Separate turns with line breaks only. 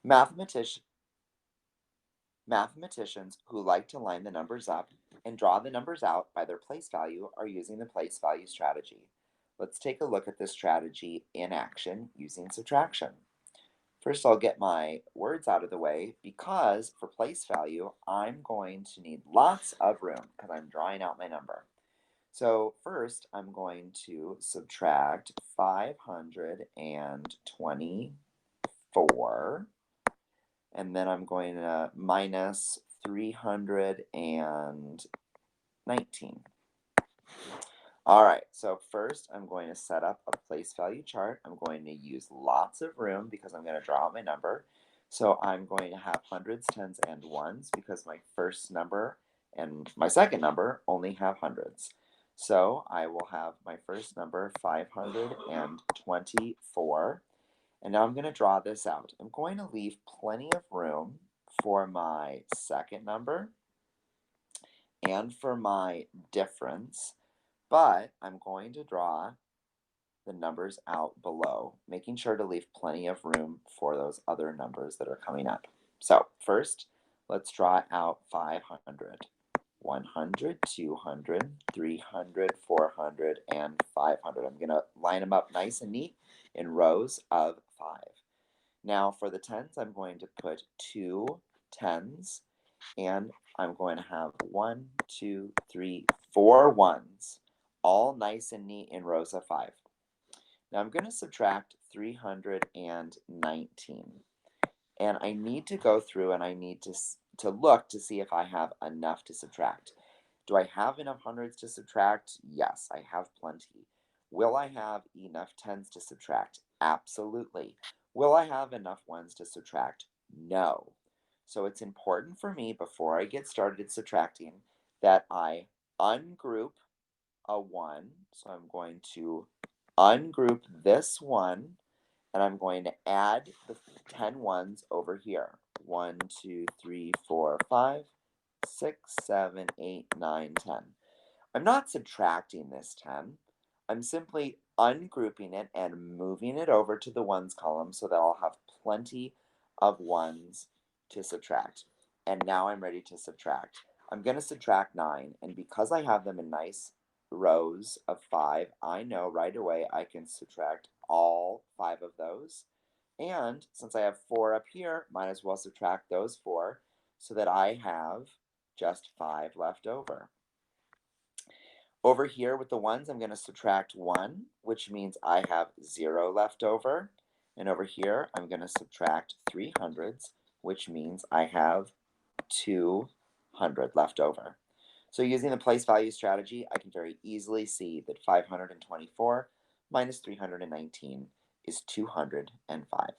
Mathematicians who like to line the numbers up and draw the numbers out by their place value are using the place value strategy. Let's take a look at this strategy in action using subtraction. First, I'll get my words out of the way because for place value, I'm going to need lots of room because I'm drawing out my number. So first, I'm going to subtract 524, and then I'm going to minus 319. All right, so first I'm going to set up a place value chart. I'm going to use lots of room because I'm going to draw out my number. So I'm going to have hundreds, tens, and ones because my first number and my second number only have hundreds. So I will have my first number, 524. And now I'm going to draw this out. I'm going to leave plenty of room for my second number and for my difference, but I'm going to draw the numbers out below, making sure to leave plenty of room for those other numbers that are coming up. So first, let's draw out 500. 100, 200, 300, 400, and 500. I'm going to line them up nice and neat in rows of 5. Now for the tens, I'm going to put 2 tens, and I'm going to have 1, 2, 3, 4 ones, all nice and neat in rows of 5. Now I'm going to subtract 319. And I need to go through and I need to look to see if I have enough to subtract. Do I have enough hundreds to subtract? Yes, I have plenty. Will I have enough tens to subtract? Absolutely. Will I have enough ones to subtract? No. So it's important for me before I get started subtracting that I ungroup a 1. So I'm going to ungroup this 1 and I'm going to add the 10 ones over here. 1, 2, 3, 4, 5, 6, 7, 8, 9, 10. I'm not subtracting this 10. I'm simply ungrouping it and moving it over to the ones column so that I'll have plenty of ones to subtract. And now I'm ready to subtract. I'm going to subtract 9, and because I have them in nice rows of 5, I know right away I can subtract all 5 of those. And since I have 4 up here, might as well subtract those 4 so that I have just 5 left over. Over here with the ones, I'm going to subtract 1, which means I have 0 left over. And over here, I'm going to subtract 300s, which means I have 200 left over. So using the place value strategy, I can very easily see that 524 minus 319 is 205.